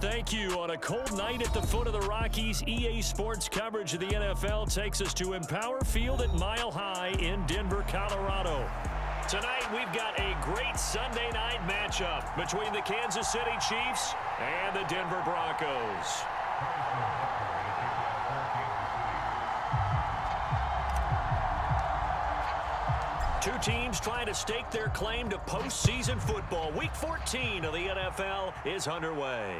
Thank you. On a cold night at the foot of the Rockies, EA Sports coverage of the NFL takes us to Empower Field at Mile High in Denver, Colorado. Tonight, we've got a great Sunday night matchup between the Kansas City Chiefs and the Denver Broncos. Two teams trying to stake their claim to postseason football. Week 14 of the NFL is underway.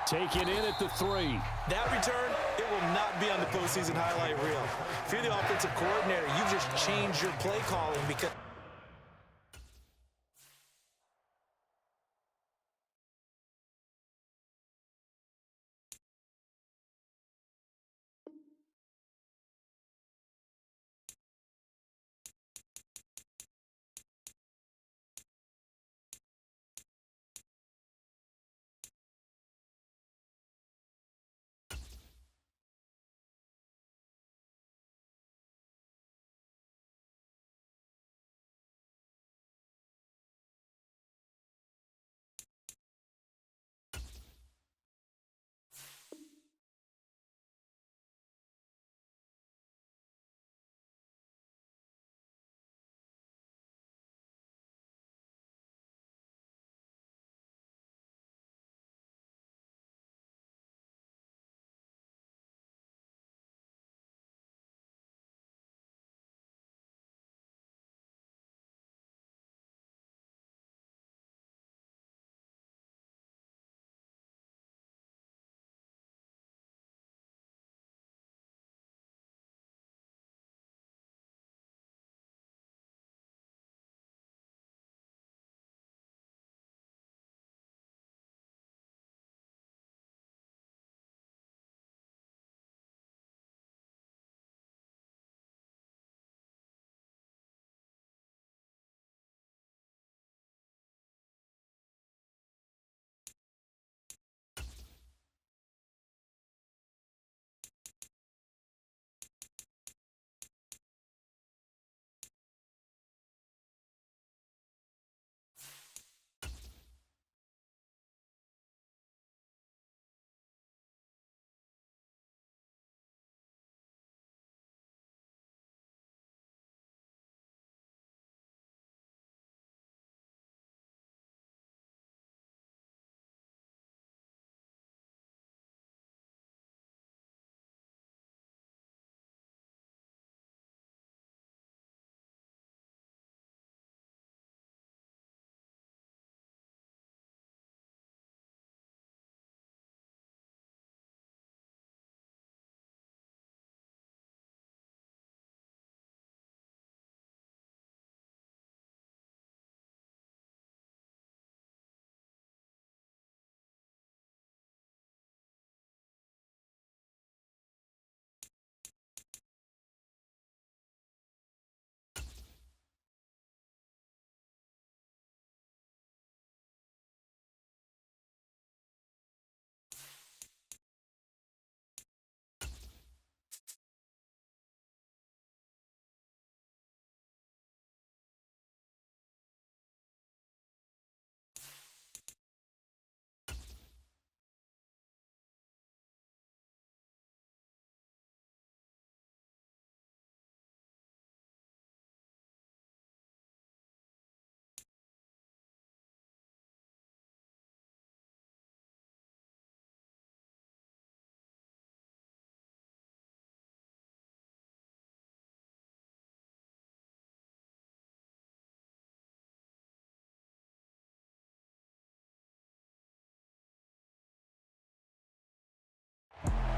Taking in at the 3. That return, it will not be on the postseason highlight reel. If you're the offensive coordinator, you just changed your play calling because...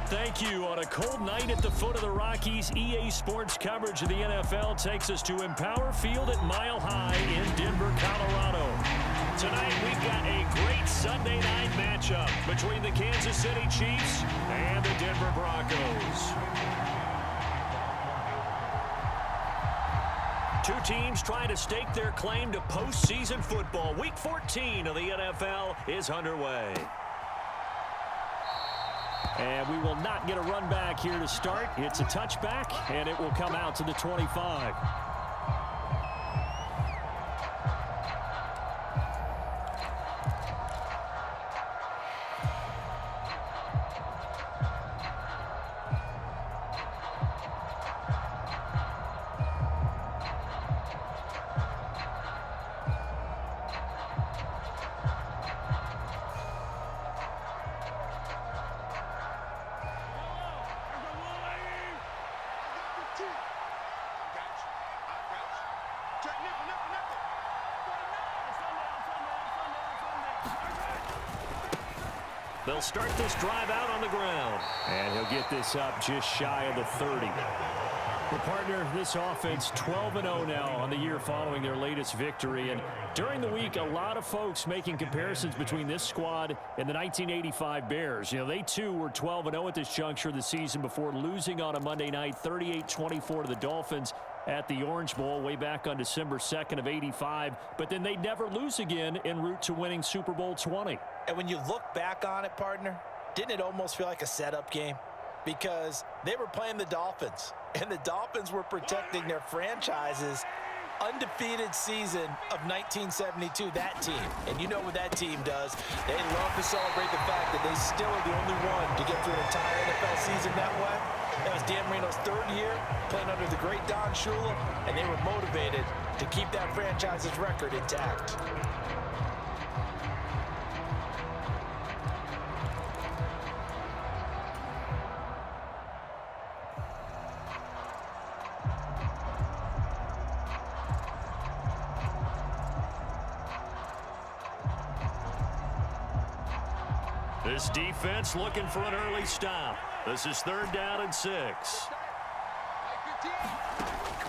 Thank you. On a cold night at the foot of the Rockies, EA Sports coverage of the NFL takes us to Empower Field at Mile High in Denver, Colorado. Tonight, we've got a great Sunday night matchup between the Kansas City Chiefs and the Denver Broncos. Two teams trying to stake their claim to postseason football. Week 14 of the NFL is underway. And we will not get a run back here to start. It's a touchback, and it will come out to the 25. They'll start this drive out on the ground. And he'll get this up just shy of the 30. Well, partner, this offense 12-0 now on the year following their latest victory. And during the week, a lot of folks making comparisons between this squad and the 1985 Bears. You know, they too were 12-0 at this juncture of the season before losing on a Monday night 38-24 to the Dolphins at the Orange Bowl way back on December 2nd of '85. But then they'd never lose again en route to winning Super Bowl 20. And when you look back on it, partner, didn't it almost feel like a setup game? Because they were playing the Dolphins, and the Dolphins were protecting their franchise's undefeated season of 1972, that team. And you know what that team does. They love to celebrate the fact that they still are the only one to get through an entire NFL season that way. That was Dan Marino's third year playing under the great Don Shula, and they were motivated to keep that franchise's record intact. This defense looking for an early stop. This is 3rd down and 6.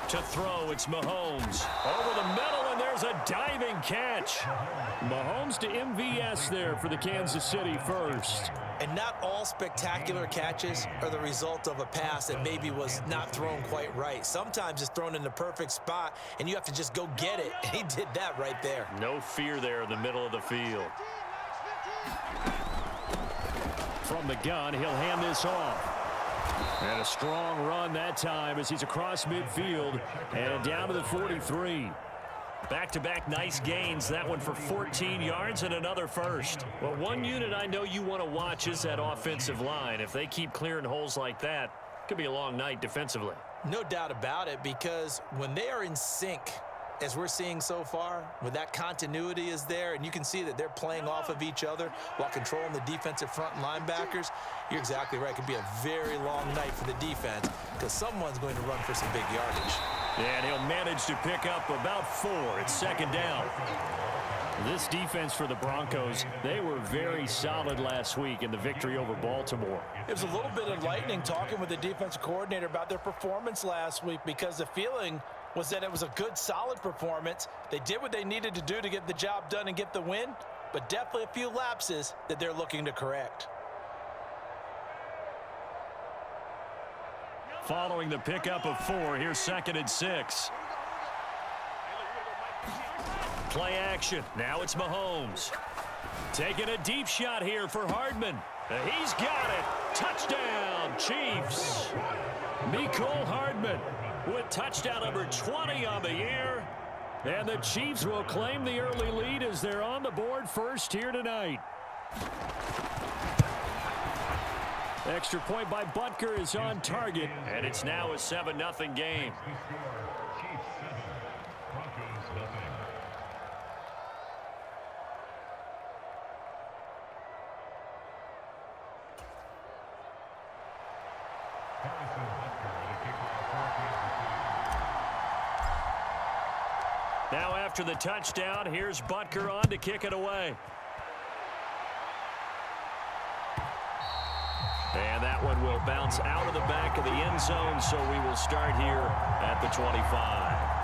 To throw, it's Mahomes. Over the middle, and there's a diving catch. Mahomes to MVS there for the Kansas City first. And not all spectacular catches are the result of a pass that maybe was not thrown quite right. Sometimes it's thrown in the perfect spot, and you have to just go get it. And he did that right there. No fear there in the middle of the field. From the gun, he'll hand this off. And a strong run that time as he's across midfield and down to the 43. Back-to-back nice gains. That one for 14 yards and another first. Well, one unit I know you want to watch is that offensive line. If they keep clearing holes like that, it could be a long night defensively. No doubt about it, because when they are in sync, as we're seeing so far, when that continuity is there and you can see that they're playing off of each other while controlling the defensive front linebackers, you're exactly right. It could be a very long night for the defense because someone's going to run for some big yardage. And he'll manage to pick up about 4. It's 2nd down. This defense for the Broncos, they were very solid last week in the victory over Baltimore. It was a little bit enlightening talking with the defensive coordinator about their performance last week because the feeling was that it was a good, solid performance. They did what they needed to do to get the job done and get the win, but definitely a few lapses that they're looking to correct. Following the pickup of 4, here's 2nd and 6. Play action. Now it's Mahomes. Taking a deep shot here for Hardman. He's got it. Touchdown, Chiefs. Mecole Hardman with touchdown number 20 on the year. And the Chiefs will claim the early lead as they're on the board first here tonight. Extra point by Butker is on target. And it's now a 7-0 game. Now after the touchdown, here's Butker on to kick it away. And that one will bounce out of the back of the end zone, so we will start here at the 25.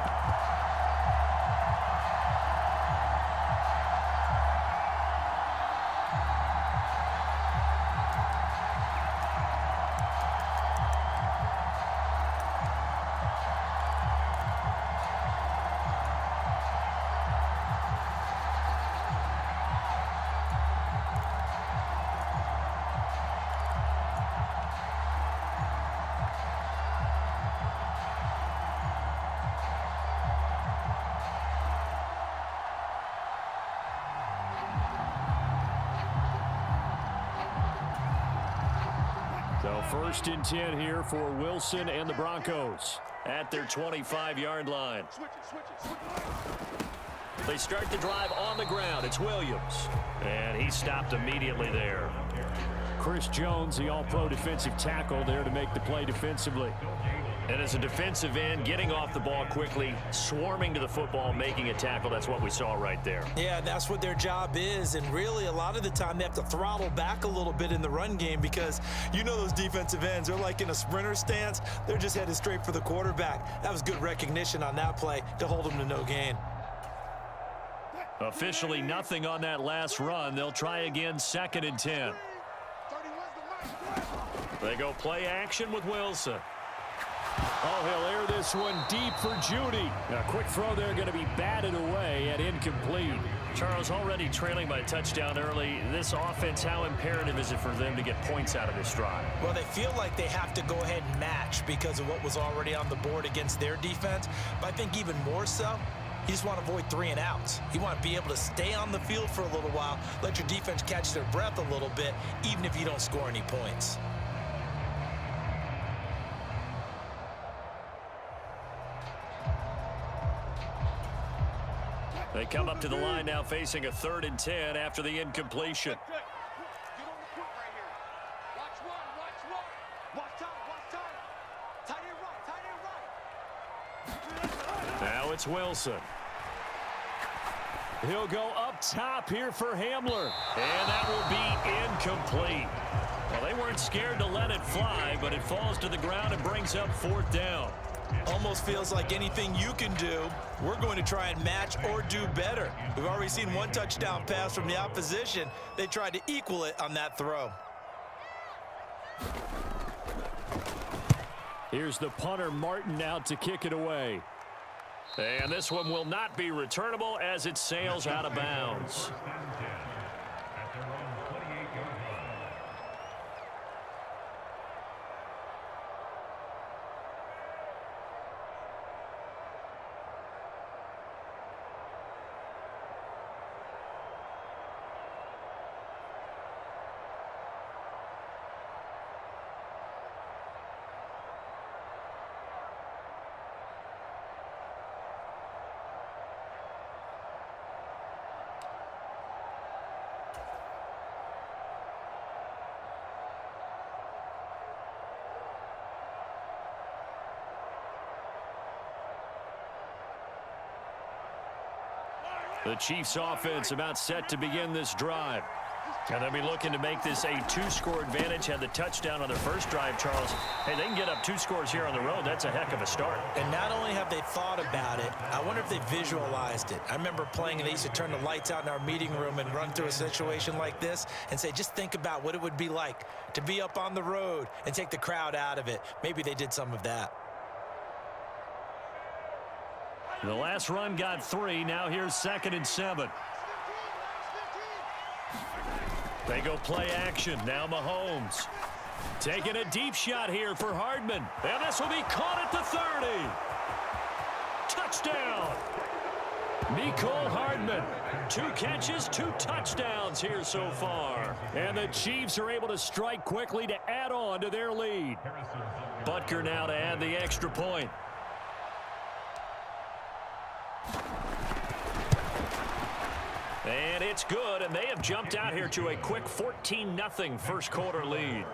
So 1st and 10 here for Wilson and the Broncos at their 25-yard line. They start the drive on the ground. It's Williams. And he stopped immediately there. Chris Jones, the all-pro defensive tackle, there to make the play defensively. And as a defensive end, getting off the ball quickly, swarming to the football, making a tackle, that's what we saw right there. Yeah, that's what their job is, and really a lot of the time they have to throttle back a little bit in the run game because you know those defensive ends, they're like in a sprinter stance. They're just headed straight for the quarterback. That was good recognition on that play to hold them to no gain. Officially nothing on that last run. They'll try again, 2nd and 10. They go play action with Wilson. Oh, he'll air this one deep for Judy. A quick throw there going to be batted away and incomplete. Charles, already trailing by a touchdown early. This offense, how imperative is it for them to get points out of this drive? Well, they feel like they have to go ahead and match because of what was already on the board against their defense. But I think even more so, you just want to avoid 3 and outs. You want to be able to stay on the field for a little while, let your defense catch their breath a little bit, even if you don't score any points. They come up to the line now facing a 3rd and 10 after the incompletion. Now it's Wilson. He'll go up top here for Hamler. And that will be incomplete. Well, they weren't scared to let it fly, but it falls to the ground and brings up 4th down. Almost feels like anything you can do, we're going to try and match or do better. We've already seen 1 touchdown pass from the opposition. They tried to equal it on that throw. Here's the punter, Martin, out to kick it away. And this one will not be returnable as it sails out of bounds. The Chiefs offense about set to begin this drive. And they'll be looking to make this a 2-score advantage. Had the touchdown on their first drive, Charles. Hey, they can get up 2 scores here on the road. That's a heck of a start. And not only have they thought about it, I wonder if they visualized it. I remember playing and they used to turn the lights out in our meeting room and run through a situation like this and say, just think about what it would be like to be up on the road and take the crowd out of it. Maybe they did some of that. The last run got 3. Now here's 2nd and 7. They go play action. Now Mahomes. Taking a deep shot here for Hardman. And this will be caught at the 30. Touchdown. Mecole Hardman. 2 catches, 2 touchdowns here so far. And the Chiefs are able to strike quickly to add on to their lead. Butker now to add the extra point. And it's good, and they have jumped out here to a quick 14-0 first quarter lead.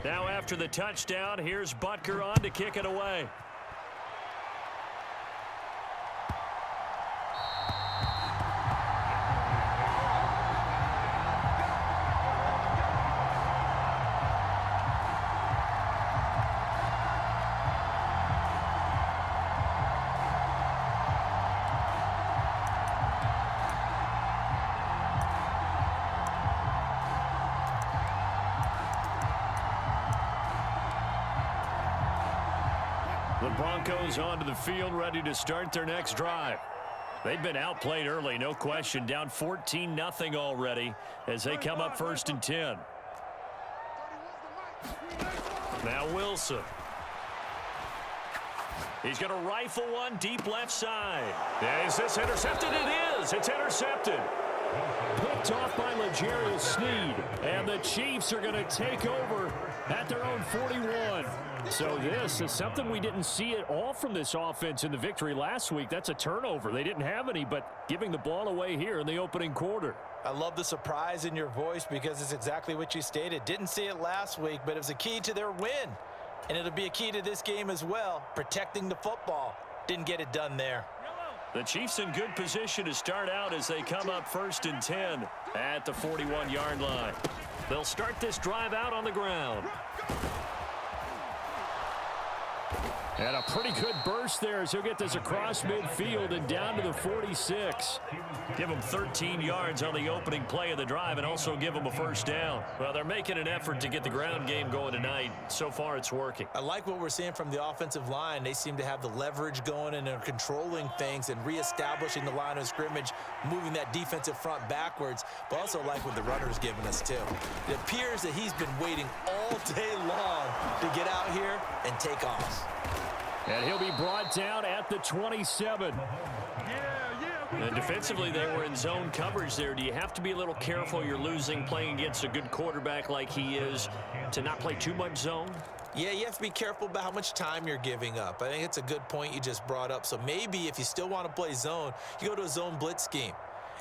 Now after the touchdown, here's Butker on to kick it away. The Broncos onto the field, ready to start their next drive. They've been outplayed early, no question. Down 14-0 already as they come up 1st and 10. Now Wilson. He's going to rifle one deep left side. Is this intercepted? It is. It's intercepted. Picked off by L'Jarius Sneed. And the Chiefs are going to take over at their own 41. So this is something we didn't see at all from this offense in the victory last week. That's a turnover. They didn't have any, but giving the ball away here in the opening quarter. I love the surprise in your voice because it's exactly what you stated. Didn't see it last week, but it was a key to their win. And it'll be a key to this game as well, protecting the football. Didn't get it done there. The Chiefs in good position to start out as they come up 1st and 10 at the 41-yard line. They'll start this drive out on the ground. And a pretty good burst there as he'll get this across midfield and down to the 46. Give them 13 yards on the opening play of the drive and also give them a first down. Well, they're making an effort to get the ground game going tonight. So far, it's working. I like what we're seeing from the offensive line. They seem to have the leverage going and they're controlling things and reestablishing the line of scrimmage, moving that defensive front backwards, but also like what the runner's giving us too. It appears that he's been waiting all day long to get out here and take off. And he'll be brought down at the 27. And defensively, they were in zone coverage there. Do you have to be a little careful? You're losing playing against a good quarterback like he is to not play too much zone? Yeah, you have to be careful about how much time you're giving up. I think it's a good point you just brought up. So maybe if you still want to play zone, you go to a zone blitz scheme.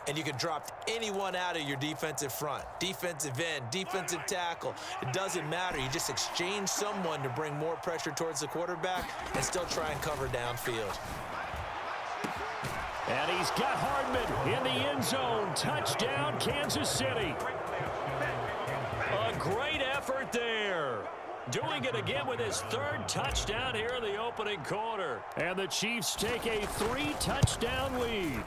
And you can drop anyone out of your defensive front, defensive end, defensive tackle. It doesn't matter. You just exchange someone to bring more pressure towards the quarterback and still try and cover downfield. And he's got Hardman in the end zone. Touchdown, Kansas City. A great effort there. Doing it again with his 3rd touchdown here in the opening quarter. And the Chiefs take a 3-touchdown lead.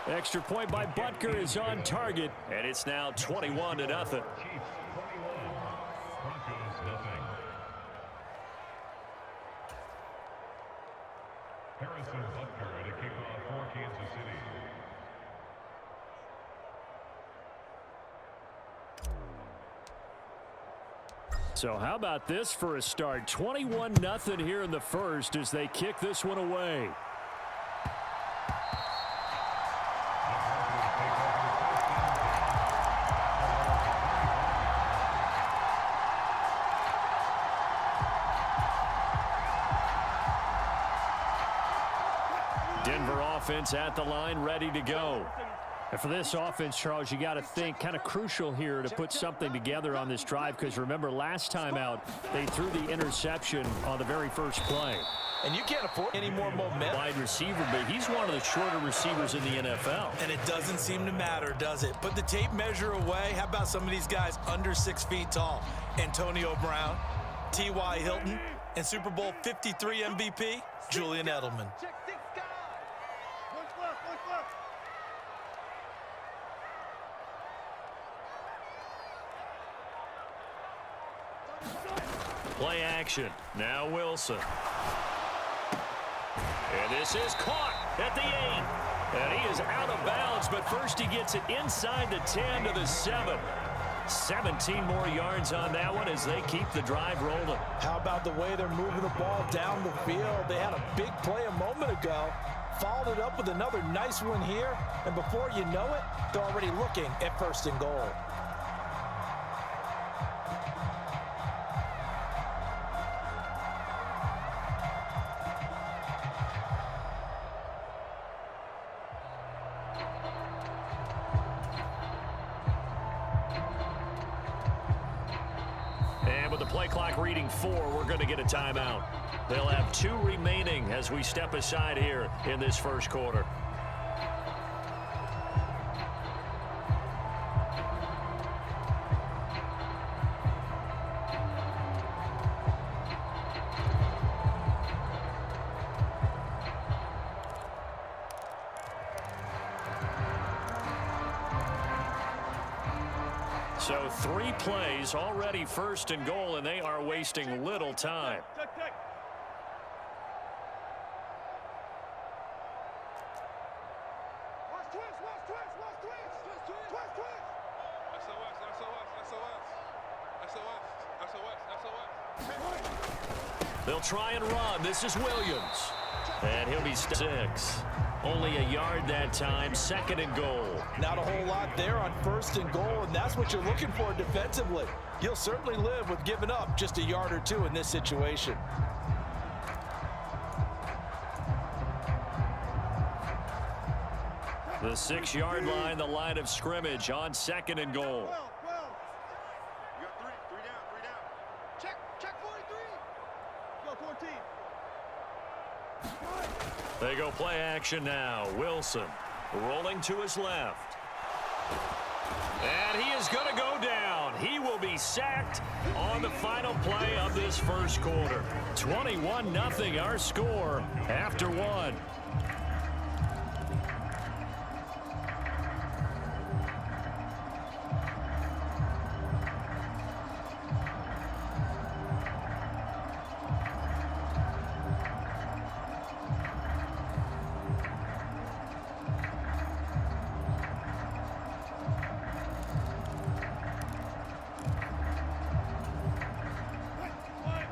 Extra point by Butker is on target. And it's now 21-0. So how about this for a start? 21-0 here in the first as they kick this one away. Denver offense at the line, ready to go. And for this offense, Charles, you got to think kind of crucial here to put something together on this drive because remember last time out they threw the interception on the very first play. And you can't afford any more momentum. Wide receiver, but he's one of the shorter receivers in the NFL. And it doesn't seem to matter, does it? Put the tape measure away. How about some of these guys under 6 feet tall? Antonio Brown, T.Y. Hilton, and Super Bowl 53 MVP, Julian Edelman. Play action. Now Wilson. And this is caught at the 8. And he is out of bounds, but first he gets it inside the 10 to the 7. 17 more yards on that one as they keep the drive rolling. How about the way they're moving the ball down the field? They had a big play a moment ago. Followed it up with another nice one here. And before you know it, they're already looking at 1st and goal. Play clock reading 4. We're going to get a timeout. They'll have 2 remaining as we step aside here in this first quarter. So 3 plays already 1st and goal, and they are wasting little time. They'll try and run. This is Williams. And he'll be 6. Only a yard that time, 2nd and goal. Not a whole lot there on 1st and goal, and that's what you're looking for defensively. You'll certainly live with giving up just a yard or two in this situation. The 6-yard line, the line of scrimmage on 2nd and goal. They go play action now. Wilson rolling to his left. And he is going to go down. He will be sacked on the final play of this first quarter. 21-0 our score after 1.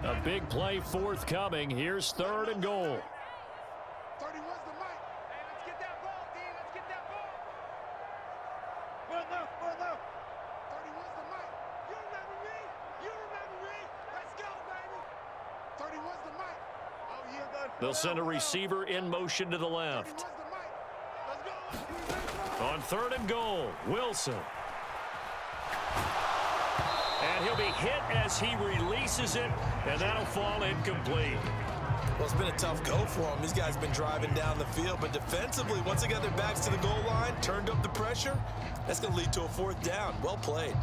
A big play forthcoming. Here's 3rd and goal. 31's the mic. Hey, let's get that ball, D. Let's get that ball. Run left, run left. 31's the mic. You remember me? You remember me? Let's go, baby. 31's the mic. Oh, yeah, They'll send a receiver in motion to the left. 31's the mic. Let's go. On 3rd and goal, Wilson. And he'll be hit as he releases it, and that'll fall incomplete. Well, it's been a tough go for him. These guys have been driving down the field, but defensively, once they got their backs to the goal line, turned up the pressure, that's going to lead to a 4th down. Well played.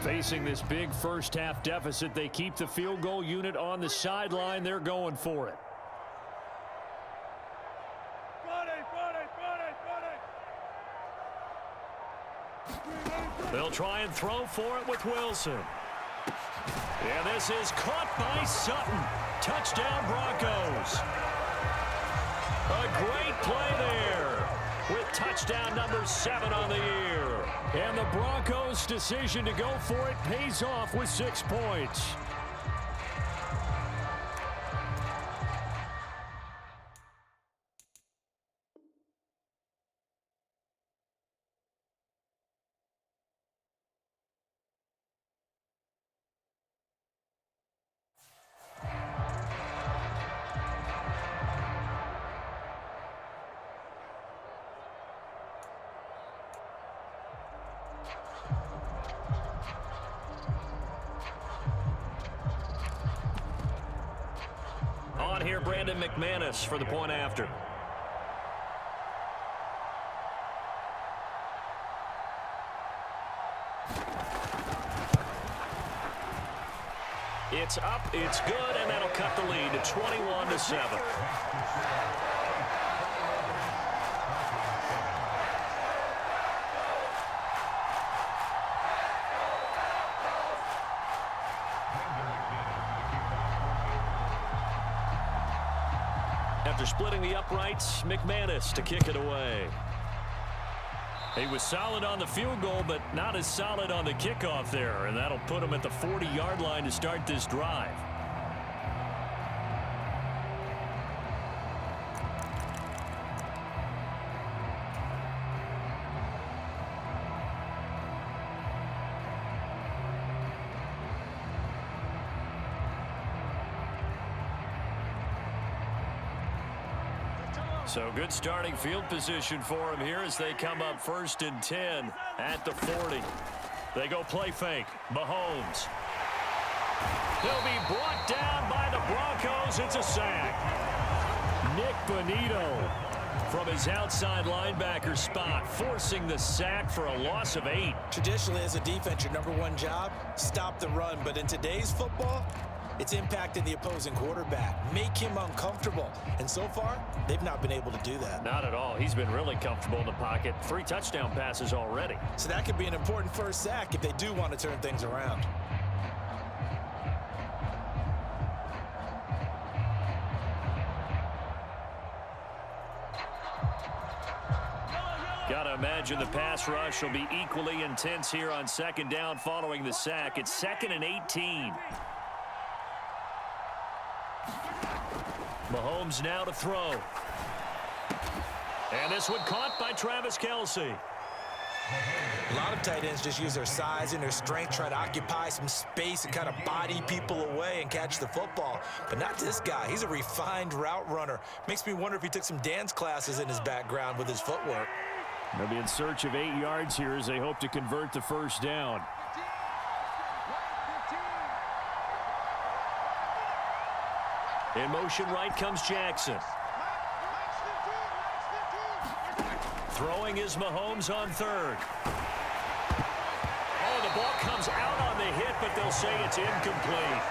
Facing this big first-half deficit, they keep the field goal unit on the sideline. They're going for it. They'll try and throw for it with Wilson. And this is caught by Sutton. Touchdown, Broncos. A great play there with touchdown number 7 on the year. And the Broncos' decision to go for it pays off with 6 points. On here, Brandon McManus for the point after. It's up, it's good, and that'll cut the lead to 21-7. After splitting the uprights, McManus to kick it away. He was solid on the field goal, but not as solid on the kickoff there, and that'll put him at the 40-yard line to start this drive. So good starting field position for him here as they come up 1st and 10 at the 40. They go play fake. Mahomes. He'll be brought down by the Broncos. It's a sack. Nick Bonito from his outside linebacker spot, forcing the sack for a loss of 8. Traditionally, as a defense, your number 1 job, stop the run. But in today's football, it's impacting the opposing quarterback, make him uncomfortable. And so far, they've not been able to do that. Not at all. He's been really comfortable in the pocket. 3 touchdown passes already. So that could be an important first sack if they do want to turn things around. Got to imagine the pass rush will be equally intense here on second down following the sack. It's 2nd and 18. Mahomes now to throw. And this one caught by Travis Kelce. A lot of tight ends just use their size and their strength, try to occupy some space and kind of body people away and catch the football. But not this guy. He's a refined route runner. Makes me wonder if he took some dance classes in his background with his footwork. They'll be in search of 8 yards here as they hope to convert the first down. In motion right comes Jackson. Throwing is Mahomes on 3rd. Oh, the ball comes out on the hit, but they'll say it's incomplete.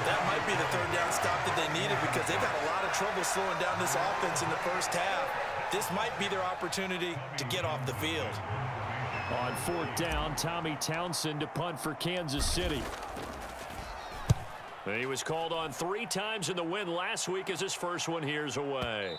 That might be the 3rd down stop that they needed because they've had a lot of trouble slowing down this offense in the first half. This might be their opportunity to get off the field. On 4th down, Tommy Townsend to punt for Kansas City. He was called on 3 times in the win last week as his first one here's away.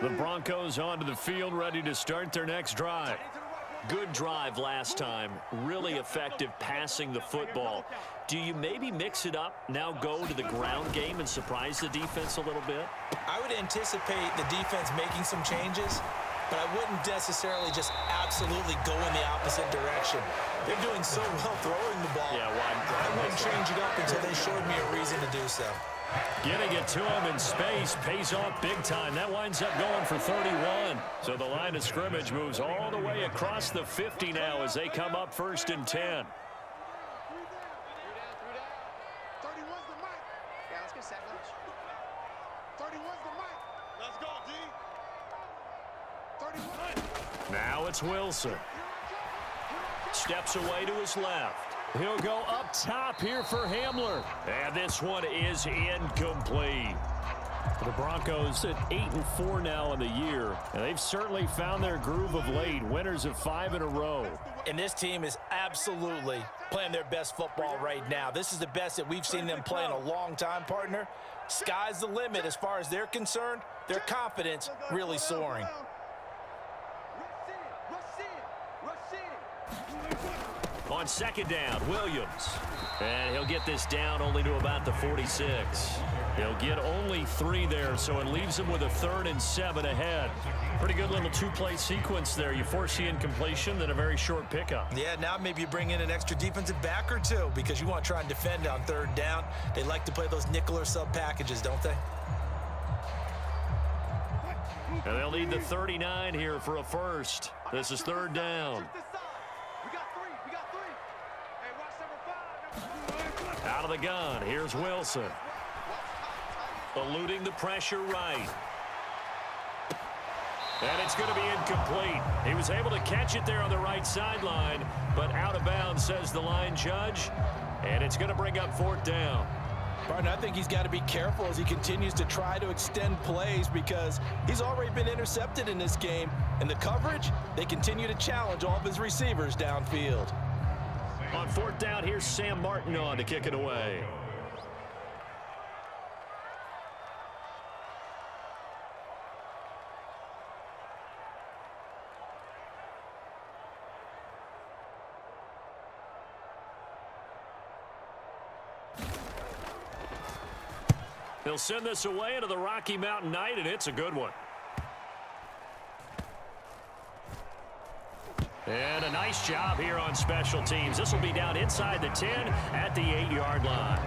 The Broncos onto the field, ready to start their next drive. Good drive last time. Really effective passing the football. Do you maybe mix it up, now go to the ground game and surprise the defense a little bit? I would anticipate the defense making some changes, but I wouldn't necessarily just absolutely go in the opposite direction. They're doing so well throwing the ball. Yeah, I wouldn't change it up until they showed me a reason to do so. Getting it to him in space pays off big time. That winds up going for 31. So the line of scrimmage moves all the way across the 50 now as they come up 1st and 10. 31's the mic. Yeah, let's get set, coach. 31's the mic. Let's go, D. 31. Now it's Wilson. Steps away to his left. He'll go up top here for Hamler. And this one is incomplete. The Broncos at 8-4 now in the year. And they've certainly found their groove of late. Winners of 5 in a row. And this team is absolutely playing their best football right now. This is the best that we've seen them play in a long time, partner. Sky's the limit as far as they're concerned. Their confidence really soaring. On 2nd down, Williams. And he'll get this down only to about the 46. He'll get only 3 there, so it leaves him with a 3rd and 7 ahead. Pretty good little 2-play sequence there. You force the incompletion, then a very short pickup. Yeah, now maybe you bring in an extra defensive back or 2 because you want to try and defend on 3rd down. They like to play those nickel or sub packages, don't they? And they'll need the 39 here for a first. This is 3rd down. Out of the gun, here's Wilson. Eluding the pressure right. And it's going to be incomplete. He was able to catch it there on the right sideline, but out of bounds, says the line judge. And it's going to bring up 4th down. Partner, I think he's got to be careful as he continues to try to extend plays because he's already been intercepted in this game. And the coverage, they continue to challenge all of his receivers downfield. On 4th down, here's Sam Martin on to kick it away. He'll send this away into the Rocky Mountain Night, and it's a good one. And a nice job here on special teams. This will be down inside the 10 at the 8-yard line.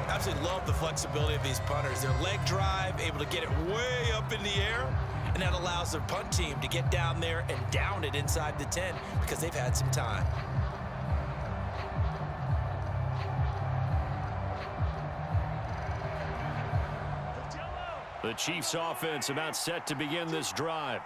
Absolutely love the flexibility of these punters. Their leg drive, able to get it way up in the air, and that allows their punt team to get down there and down it inside the 10 because they've had some time. The Chiefs offense about set to begin this drive.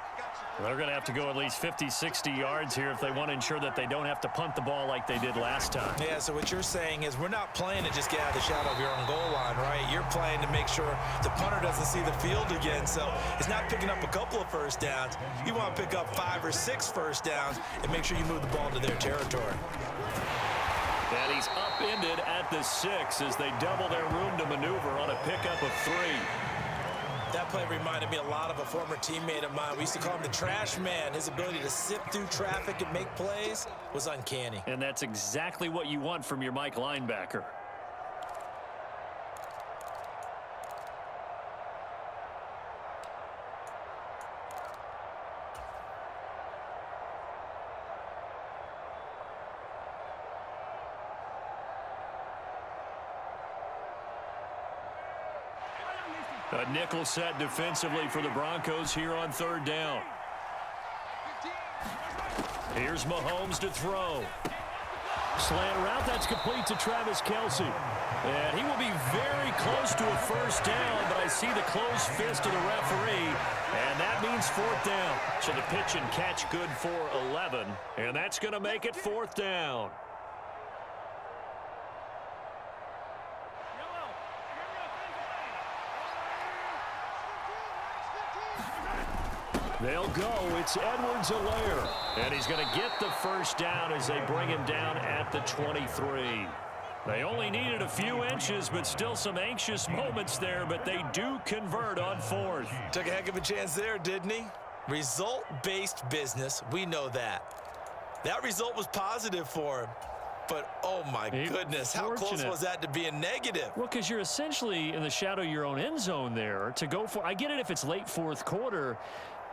They're going to have to go at least 50, 60 yards here if they want to ensure that they don't have to punt the ball like they did last time. Yeah, so what you're saying is we're not playing to just get out of the shadow of your own goal line, right? You're they're playing to make sure the punter doesn't see the field again. So it's not picking up a couple of first downs. You want to pick up 5 or 6 first downs and make sure you move the ball to their territory. And he's upended at the 6 as they double their room to maneuver on a pickup of 3. That play reminded me a lot of a former teammate of mine. We used to call him the trash man. His ability to sift through traffic and make plays was uncanny. And that's exactly what you want from your Mike linebacker. A nickel set defensively for the Broncos here on 3rd down. Here's Mahomes to throw. Slant route, that's complete to Travis Kelce. And he will be very close to a first down, but I see the closed fist of the referee, and that means 4th down. So the pitch and catch good for 11, and that's going to make it 4th down. They'll go. It's Edwards-Helaire. And he's going to get the first down as they bring him down at the 23. They only needed a few inches, but still some anxious moments there, but they do convert on 4th. Took a heck of a chance there, didn't he? Result-based business, we know that. That result was positive for him. But, oh, my goodness, how close was that to being negative? Well, because you're essentially in the shadow of your own end zone there to go for. I get it if it's late 4th quarter.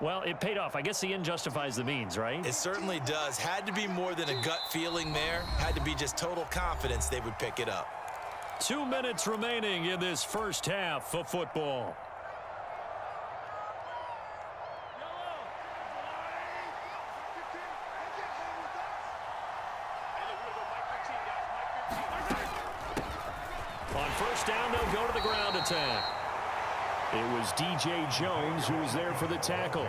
Well, it paid off. I guess the end justifies the means, right? It certainly does. Had to be more than a gut feeling there. Had to be just total confidence they would pick it up. 2 minutes remaining in this first half of football. On first down, they'll go to the ground attack. It was D.J. Jones who was there for the tackle.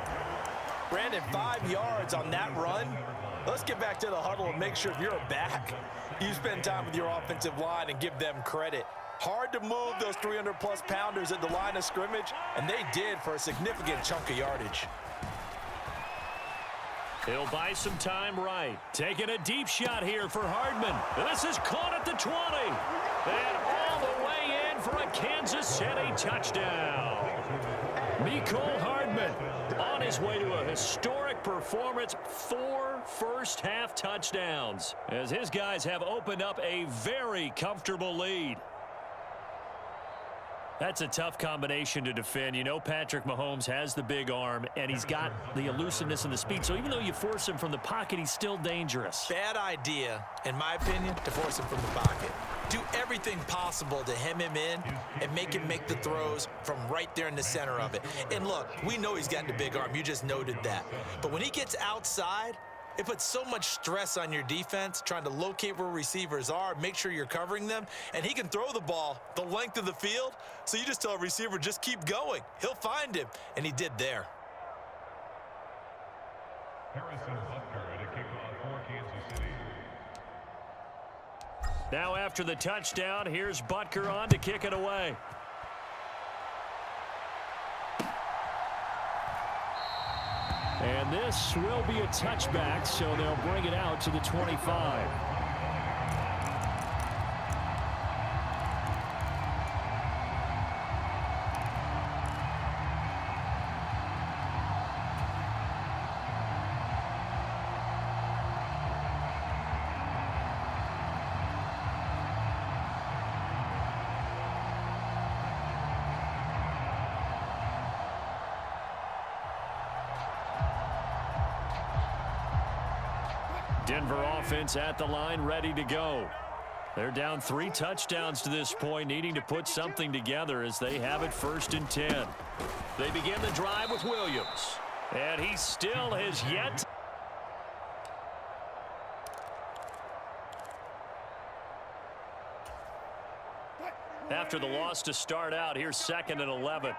Brandon, 5 yards on that run. Let's get back to the huddle and make sure if you're a back, you spend time with your offensive line and give them credit. Hard to move those 300-plus pounders at the line of scrimmage, and they did for a significant chunk of yardage. He'll buy some time right. Taking a deep shot here for Hardman. This is caught at the 20. And all the way in for a Kansas City touchdown. Mecole Hardman on his way to a historic performance. 4 first-half touchdowns as his guys have opened up a very comfortable lead. That's a tough combination to defend. You know Patrick Mahomes has the big arm, and he's got the elusiveness and the speed. So even though you force him from the pocket, he's still dangerous. Bad idea, in my opinion, to force him from the pocket. Do everything possible to hem him in and make him make the throws from right there in the center of it. And look, we know he's got the big arm. You just noted that. But when he gets outside, it puts so much stress on your defense trying to locate where receivers are, make sure you're covering them, and he can throw the ball the length of the field, so you just tell a receiver, just keep going. He'll find him, and he did there. Harrison Butker to kick off for Kansas City. Now after the touchdown, here's Butker on to kick it away. And this will be a touchback, so they'll bring it out to the 25. Denver offense at the line, ready to go. They're down 3 touchdowns to this point, needing to put something together as they have it 1st and 10. They begin the drive with Williams. And he still has yet. After the loss to start out, here's 2nd and 11.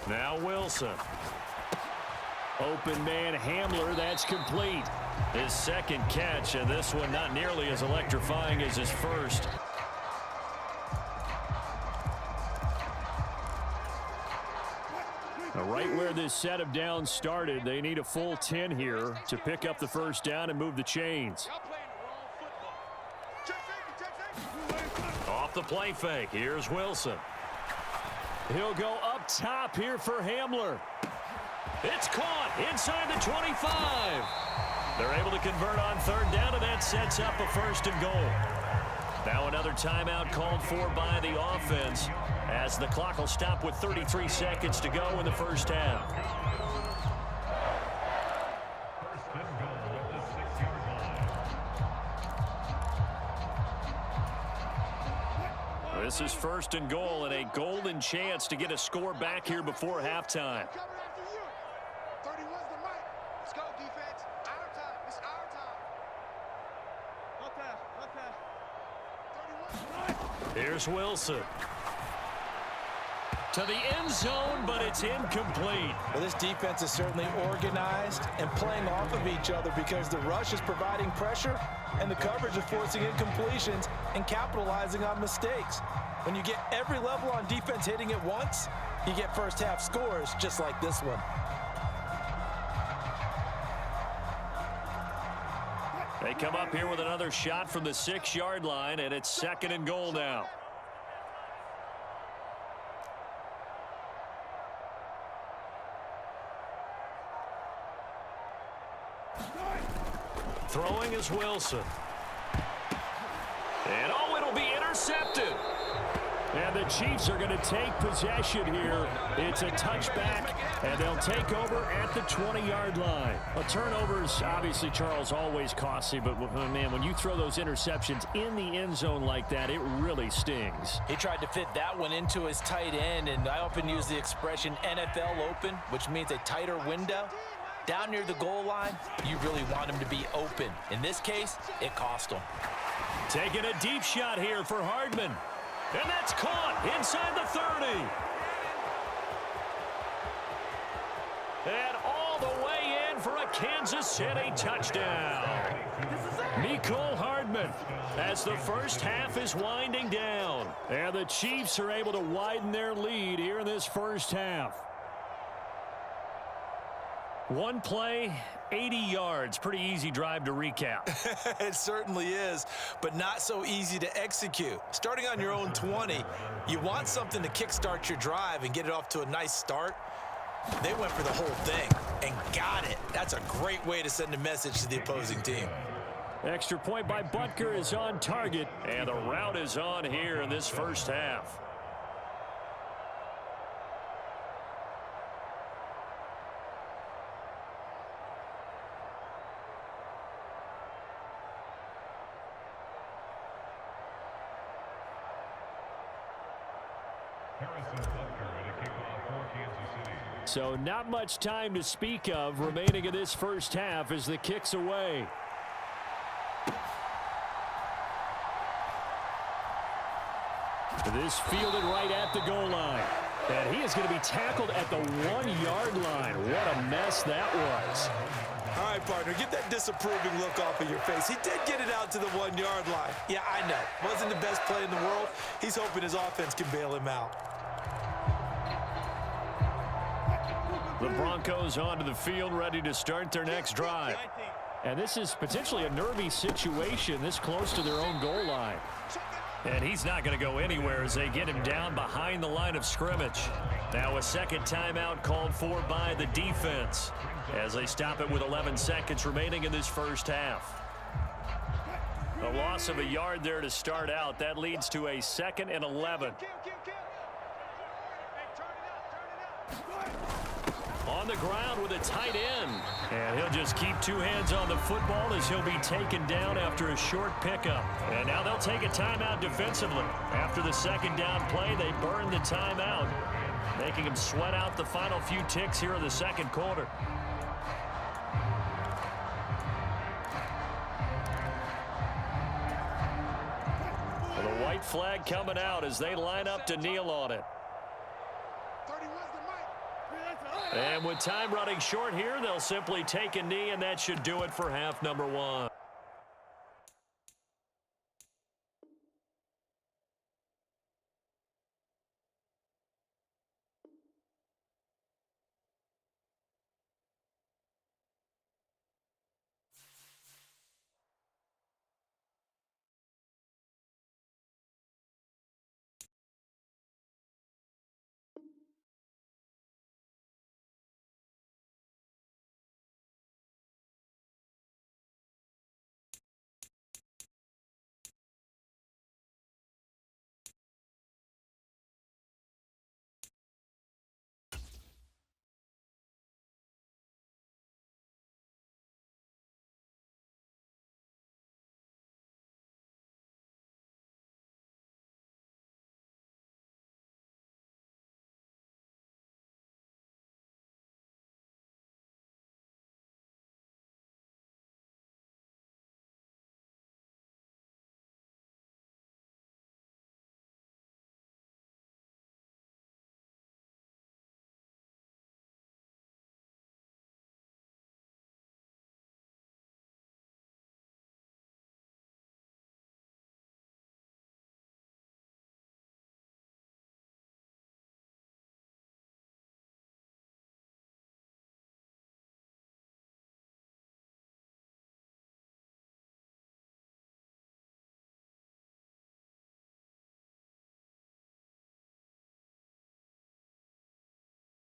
Now Wilson. Open man Hamler, that's complete. His second catch, and this one not nearly as electrifying as his first. Right where this set of downs started, they need a full 10 here to pick up the first down and move the chains. Off the play fake, here's Wilson. He'll go up top here for Hamler. It's caught inside the 25. They're able to convert on third down, and that sets up a first and goal. Now another timeout called for by the offense as the clock will stop with 33 seconds to go in the first half. First and goal at the 6-yard line. This is first and goal and a golden chance to get a score back here before halftime. Here's Wilson. To the end zone, but it's incomplete. Well, this defense is certainly organized and playing off of each other because the rush is providing pressure and the coverage is forcing incompletions and capitalizing on mistakes. When you get every level on defense hitting at once, you get first half scores just like this one. They come up here with another shot from the 6-yard line, and it's second and goal now. Throwing is Wilson. And oh, it'll be intercepted. And the Chiefs are going to take possession here. It's a touchback, and they'll take over at the 20-yard line. A turnover is obviously, Charles, always costly, but, man, when you throw those interceptions in the end zone like that, it really stings. He tried to fit that one into his tight end, and I often use the expression NFL open, which means a tighter window. Down near the goal line, you really want him to be open. In this case, it cost him. Taking a deep shot here for Hardman. And that's caught inside the 30. And all the way in for a Kansas City touchdown. Mecole Hardman as the first half is winding down. And the Chiefs are able to widen their lead here in this first half. One play, 80 yards. Pretty easy drive to recap. It certainly is, but not so easy to execute. Starting on your own 20, you want something to kickstart your drive and get it off to a nice start. They went for the whole thing and got it. That's a great way to send a message to the opposing team. Extra point by Butker is on target, and the route is on here in this first half. So not much time to speak of remaining in this first half as the kick's away. This fielded right at the goal line. And he is going to be tackled at the 1-yard line. What a mess that was. All right, partner, get that disapproving look off of your face. He did get it out to the 1-yard line. Yeah, I know. Wasn't the best play in the world. He's hoping his offense can bail him out. The Broncos onto the field, ready to start their next drive. And this is potentially a nervy situation this close to their own goal line. And he's not going to go anywhere as they get him down behind the line of scrimmage. Now a second timeout called for by the defense as they stop it with 11 seconds remaining in this first half. A loss of a yard there to start out. That leads to a 2nd and 11. On the ground with a tight end. And he'll just keep two hands on the football as he'll be taken down after a short pickup. And now they'll take a timeout defensively. After the second down play, they burn the timeout, making him sweat out the final few ticks here in the second quarter. The white flag coming out as they line up to kneel on it. And with time running short here, they'll simply take a knee, and that should do it for half number one.